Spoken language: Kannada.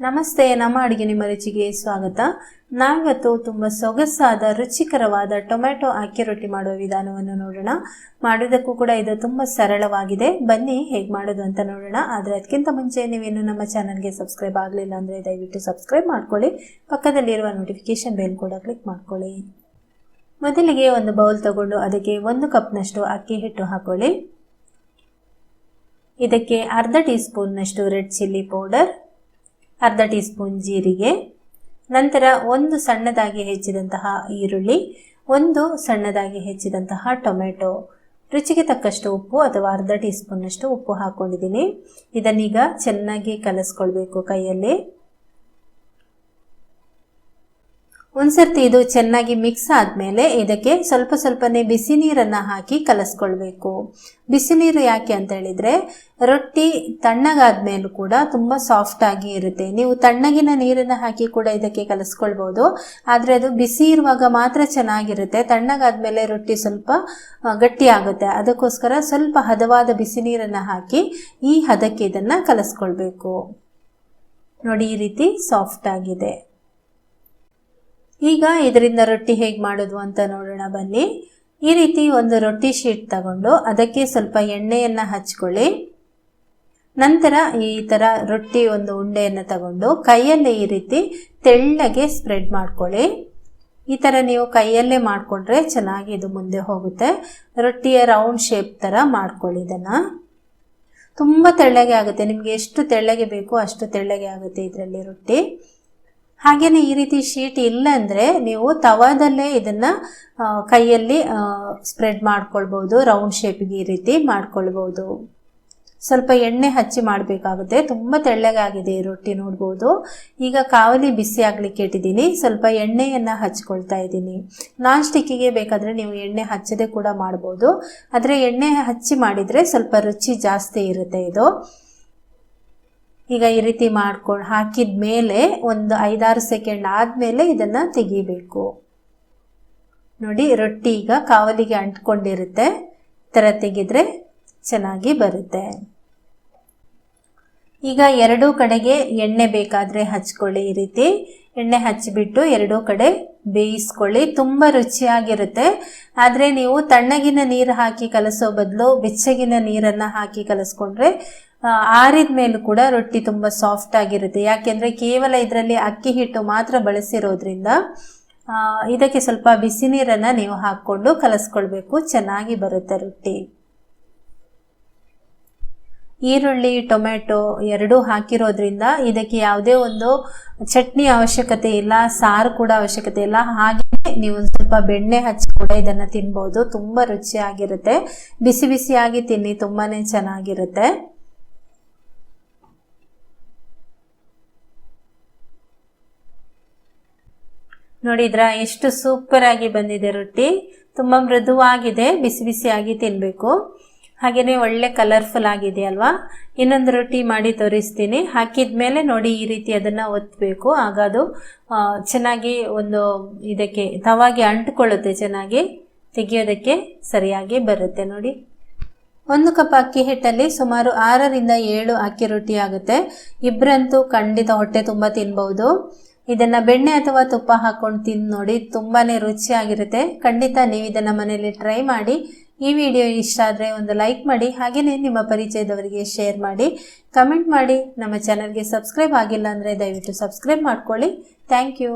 ನಮಸ್ತೆ, ನಮ್ಮ ಅಡುಗೆ ನಿಮ್ಮ ರುಚಿಗೆ ಸ್ವಾಗತ. ನಾವಿವತ್ತು ತುಂಬ ಸೊಗಸಾದ ರುಚಿಕರವಾದ ಟೊಮೆಟೊ ಅಕ್ಕಿ ರೊಟ್ಟಿ ಮಾಡುವ ವಿಧಾನವನ್ನು ನೋಡೋಣ. ಮಾಡೋದಕ್ಕೂ ಕೂಡ ಇದು ತುಂಬ ಸರಳವಾಗಿದೆ. ಬನ್ನಿ ಹೇಗೆ ಮಾಡೋದು ಅಂತ ನೋಡೋಣ. ಆದರೆ ಅದಕ್ಕಿಂತ ಮುಂಚೆ ನೀವೇನು ನಮ್ಮ ಚಾನಲ್ಗೆ ಸಬ್ಸ್ಕ್ರೈಬ್ ಆಗಲಿಲ್ಲ ಅಂದರೆ ದಯವಿಟ್ಟು ಸಬ್ಸ್ಕ್ರೈಬ್ ಮಾಡ್ಕೊಳ್ಳಿ. ಪಕ್ಕದಲ್ಲಿರುವ ನೋಟಿಫಿಕೇಶನ್ ಬೆಲ್ ಕೂಡ ಕ್ಲಿಕ್ ಮಾಡ್ಕೊಳ್ಳಿ. ಮೊದಲಿಗೆ ಒಂದು ಬೌಲ್ ತಗೊಂಡು ಅದಕ್ಕೆ 1 ಕಪ್ನಷ್ಟು ಅಕ್ಕಿ ಹಿಟ್ಟು ಹಾಕೊಳ್ಳಿ. ಇದಕ್ಕೆ ಅರ್ಧ ಟೀ ಸ್ಪೂನ್ನಷ್ಟು ರೆಡ್ ಚಿಲ್ಲಿ ಪೌಡರ್, ಅರ್ಧ ಟೀ ಸ್ಪೂನ್ ಜೀರಿಗೆ, ನಂತರ 1 ಸಣ್ಣದಾಗಿ ಹೆಚ್ಚಿದಂತಹ ಈರುಳ್ಳಿ, 1 ಸಣ್ಣದಾಗಿ ಹೆಚ್ಚಿದಂತಹ ಟೊಮೆಟೊ, ರುಚಿಗೆ ತಕ್ಕಷ್ಟು ಉಪ್ಪು ಅಥವಾ ಅರ್ಧ ಟೀ ಸ್ಪೂನ್ನಷ್ಟು ಉಪ್ಪು ಹಾಕ್ಕೊಂಡಿದ್ದೀನಿ. ಇದನ್ನೀಗ ಚೆನ್ನಾಗಿ ಕಲಸ್ಕೊಳ್ಬೇಕು ಕೈಯಲ್ಲಿ. ಒಂದ್ಸರ್ತಿ ಇದು ಚೆನ್ನಾಗಿ ಮಿಕ್ಸ್ ಆದಮೇಲೆ ಇದಕ್ಕೆ ಸ್ವಲ್ಪನೇ ಬಿಸಿ ನೀರನ್ನು ಹಾಕಿ ಕಲಸ್ಕೊಳ್ಬೇಕು. ಬಿಸಿ ನೀರು ಯಾಕೆ ಅಂತ ಹೇಳಿದರೆ ರೊಟ್ಟಿ ತಣ್ಣಗಾದ್ಮೇಲೂ ಕೂಡ ತುಂಬ ಸಾಫ್ಟ್ ಆಗಿ ಇರುತ್ತೆ. ನೀವು ತಣ್ಣಗಿನ ನೀರನ್ನು ಹಾಕಿ ಕೂಡ ಇದಕ್ಕೆ ಕಲಸ್ಕೊಳ್ಬೋದು, ಆದರೆ ಅದು ಬಿಸಿ ಇರುವಾಗ ಮಾತ್ರ ಚೆನ್ನಾಗಿರುತ್ತೆ. ತಣ್ಣಗಾದ್ಮೇಲೆ ರೊಟ್ಟಿ ಸ್ವಲ್ಪ ಗಟ್ಟಿ ಆಗುತ್ತೆ. ಅದಕ್ಕೋಸ್ಕರ ಸ್ವಲ್ಪ ಹದವಾದ ಬಿಸಿ ನೀರನ್ನು ಹಾಕಿ ಈ ಹದಕ್ಕೆ ಇದನ್ನು ಕಲಸ್ಕೊಳ್ಬೇಕು. ನೋಡಿ, ಈ ರೀತಿ ಸಾಫ್ಟ್ ಆಗಿದೆ. ಈಗ ಇದರಿಂದ ರೊಟ್ಟಿ ಹೇಗೆ ಮಾಡೋದು ಅಂತ ನೋಡೋಣ ಬನ್ನಿ. ಈ ರೀತಿ ಒಂದು ರೊಟ್ಟಿ ಶೀಟ್ ತಗೊಂಡು ಅದಕ್ಕೆ ಸ್ವಲ್ಪ ಎಣ್ಣೆಯನ್ನು ಹಚ್ಕೊಳ್ಳಿ. ನಂತರ ಈ ಥರ ರೊಟ್ಟಿ ಒಂದು ಉಂಡೆಯನ್ನು ತಗೊಂಡು ಕೈಯಲ್ಲೇ ಈ ರೀತಿ ತೆಳ್ಳಗೆ ಸ್ಪ್ರೆಡ್ ಮಾಡ್ಕೊಳ್ಳಿ. ಈ ಥರ ನೀವು ಕೈಯಲ್ಲೇ ಮಾಡಿಕೊಂಡ್ರೆ ಚೆನ್ನಾಗಿ ಇದು ಮುಂದೆ ಹೋಗುತ್ತೆ. ರೊಟ್ಟಿಯ ರೌಂಡ್ ಶೇಪ್ ಥರ ಮಾಡ್ಕೊಳ್ಳಿ. ಇದನ್ನು ತುಂಬ ತೆಳ್ಳಗೆ ಆಗುತ್ತೆ. ನಿಮಗೆ ಎಷ್ಟು ತೆಳ್ಳಗೆ ಬೇಕೋ ಅಷ್ಟು ತೆಳ್ಳಗೆ ಆಗುತ್ತೆ ಇದರಲ್ಲಿ ರೊಟ್ಟಿ. ಹಾಗೇನೆ ಈ ರೀತಿ ಶೀಟ್ ಇಲ್ಲ ಅಂದರೆ ನೀವು ತವಾದಲ್ಲೇ ಇದನ್ನು ಕೈಯಲ್ಲಿ ಸ್ಪ್ರೆಡ್ ಮಾಡ್ಕೊಳ್ಬೋದು. ರೌಂಡ್ ಶೇಪಿಗೆ ಈ ರೀತಿ ಮಾಡ್ಕೊಳ್ಬೋದು. ಸ್ವಲ್ಪ ಎಣ್ಣೆ ಹಚ್ಚಿ ಮಾಡಬೇಕಾಗುತ್ತೆ. ತುಂಬ ತೆಳ್ಳಗಾಗಿದೆ ಈ ರೊಟ್ಟಿ, ನೋಡ್ಬೋದು. ಈಗ ಕಾವಲಿ ಬಿಸಿ ಆಗಲಿಕ್ಕೆ ಇಟ್ಟಿದ್ದೀನಿ. ಸ್ವಲ್ಪ ಎಣ್ಣೆಯನ್ನು ಹಚ್ಕೊಳ್ತಾ ಇದ್ದೀನಿ. ನಾನ್ ಸ್ಟಿಕ್ಕಿಗೆ ಬೇಕಾದರೆ ನೀವು ಎಣ್ಣೆ ಹಚ್ಚದೆ ಕೂಡ ಮಾಡ್ಬೋದು, ಆದರೆ ಎಣ್ಣೆ ಹಚ್ಚಿ ಮಾಡಿದರೆ ಸ್ವಲ್ಪ ರುಚಿ ಜಾಸ್ತಿ ಇರುತ್ತೆ ಇದು. ಈಗ ಈ ರೀತಿ ಹಾಕಿದ ಮೇಲೆ ಒಂದು 5-6 ಸೆಕೆಂಡ್ ಆದಮೇಲೆ ಇದನ್ನು ತೆಗಿಬೇಕು. ನೋಡಿ, ರೊಟ್ಟಿ ಈಗ ಕಾವಲಿಗೆ ಅಂಟ್ಕೊಂಡಿರುತ್ತೆ. ಈ ಥರ ತೆಗೆದ್ರೆ ಚೆನ್ನಾಗಿ ಬರುತ್ತೆ. ಈಗ ಎರಡೂ ಕಡೆಗೆ ಎಣ್ಣೆ ಬೇಕಾದರೆ ಹಚ್ಕೊಳ್ಳಿ. ಈ ರೀತಿ ಎಣ್ಣೆ ಹಚ್ಚಿಬಿಟ್ಟು ಎರಡೂ ಕಡೆ ಬೇಯಿಸ್ಕೊಳ್ಳಿ. ತುಂಬ ರುಚಿಯಾಗಿರುತ್ತೆ. ಆದರೆ ನೀವು ತಣ್ಣಗಿನ ನೀರು ಹಾಕಿ ಕಲಸೋ ಬದಲು ಬೆಚ್ಚಗಿನ ನೀರನ್ನು ಹಾಕಿ ಕಲಸ್ಕೊಂಡ್ರೆ ಆರಿದ ಮೇಲೂ ಕೂಡ ರೊಟ್ಟಿ ತುಂಬ ಸಾಫ್ಟ್ ಆಗಿರುತ್ತೆ. ಯಾಕೆಂದರೆ ಕೇವಲ ಇದರಲ್ಲಿ ಅಕ್ಕಿ ಹಿಟ್ಟು ಮಾತ್ರ ಬಳಸಿರೋದ್ರಿಂದ ಇದಕ್ಕೆ ಸ್ವಲ್ಪ ಬಿಸಿ ನೀರನ್ನು ನೀವು ಹಾಕ್ಕೊಂಡು ಕಲಸ್ಕೊಳ್ಬೇಕು. ಚೆನ್ನಾಗಿ ಬರುತ್ತೆ ರೊಟ್ಟಿ. ಈರುಳ್ಳಿ ಟೊಮೆಟೊ ಎರಡೂ ಹಾಕಿರೋದ್ರಿಂದ ಇದಕ್ಕೆ ಯಾವುದೇ ಒಂದು ಚಟ್ನಿ ಅವಶ್ಯಕತೆ ಇಲ್ಲ, ಸಾರು ಕೂಡ ಅವಶ್ಯಕತೆ ಇಲ್ಲ. ಹಾಗೆ ನೀವು ಸ್ವಲ್ಪ ಬೆಣ್ಣೆ ಹಚ್ಚಿ ಕೂಡ ಇದನ್ನು ತಿನ್ಬೋದು. ತುಂಬ ರುಚಿಯಾಗಿರುತ್ತೆ. ಬಿಸಿ ಬಿಸಿಯಾಗಿ ತಿನ್ನಿ, ತುಂಬಾ ಚೆನ್ನಾಗಿರುತ್ತೆ. ನೋಡಿದ್ರ ಎಷ್ಟು ಸೂಪರ್ ಆಗಿ ಬಂದಿದೆ ರೊಟ್ಟಿ. ತುಂಬ ಮೃದುವಾಗಿದೆ. ಬಿಸಿ ಬಿಸಿಯಾಗಿ ತಿನ್ನಬೇಕು. ಹಾಗೆಯೇ ಒಳ್ಳೆ ಕಲರ್ಫುಲ್ ಆಗಿದೆ ಅಲ್ವಾ. ಇನ್ನೊಂದು ರೊಟ್ಟಿ ಮಾಡಿ ತೋರಿಸ್ತೀನಿ. ಹಾಕಿದ ಮೇಲೆ ನೋಡಿ ಈ ರೀತಿ ಅದನ್ನು ಒತ್ತಬೇಕು. ಆಗ ಅದು ಚೆನ್ನಾಗಿ ಒಂದು ಇದಕ್ಕೆ ತವಾಗೆ ಅಂಟಿಕೊಳ್ಳುತ್ತೆ. ಚೆನ್ನಾಗಿ ತೆಗೆಯೋದಕ್ಕೆ ಸರಿಯಾಗಿ ಬರುತ್ತೆ. ನೋಡಿ, 1 ಕಪ್ ಅಕ್ಕಿ ಹಿಟ್ಟಲ್ಲಿ ಸುಮಾರು 6ರಿಂದ 7 ಅಕ್ಕಿ ರೊಟ್ಟಿ ಆಗುತ್ತೆ. ಇಬ್ಬರಂತೂ ಖಂಡಿತ ಹೊಟ್ಟೆ ತುಂಬ ತಿನ್ಬಹುದು. ಇದನ್ನು ಬೆಣ್ಣೆ ಅಥವಾ ತುಪ್ಪ ಹಾಕ್ಕೊಂಡು ತಿಂದು ನೋಡಿ, ತುಂಬಾ ರುಚಿಯಾಗಿರುತ್ತೆ. ಖಂಡಿತ ನೀವು ಇದನ್ನು ಮನೆಯಲ್ಲಿ ಟ್ರೈ ಮಾಡಿ. ಈ ವಿಡಿಯೋ ಇಷ್ಟ ಆದರೆ ಒಂದು ಲೈಕ್ ಮಾಡಿ. ಹಾಗೆಯೇ ನಿಮ್ಮ ಪರಿಚಯದವರಿಗೆ ಶೇರ್ ಮಾಡಿ, ಕಮೆಂಟ್ ಮಾಡಿ. ನಮ್ಮ ಚಾನಲ್ಗೆ ಸಬ್ಸ್ಕ್ರೈಬ್ ಆಗಿಲ್ಲ ಅಂದರೆ ದಯವಿಟ್ಟು ಸಬ್ಸ್ಕ್ರೈಬ್ ಮಾಡ್ಕೊಳ್ಳಿ. Thank you.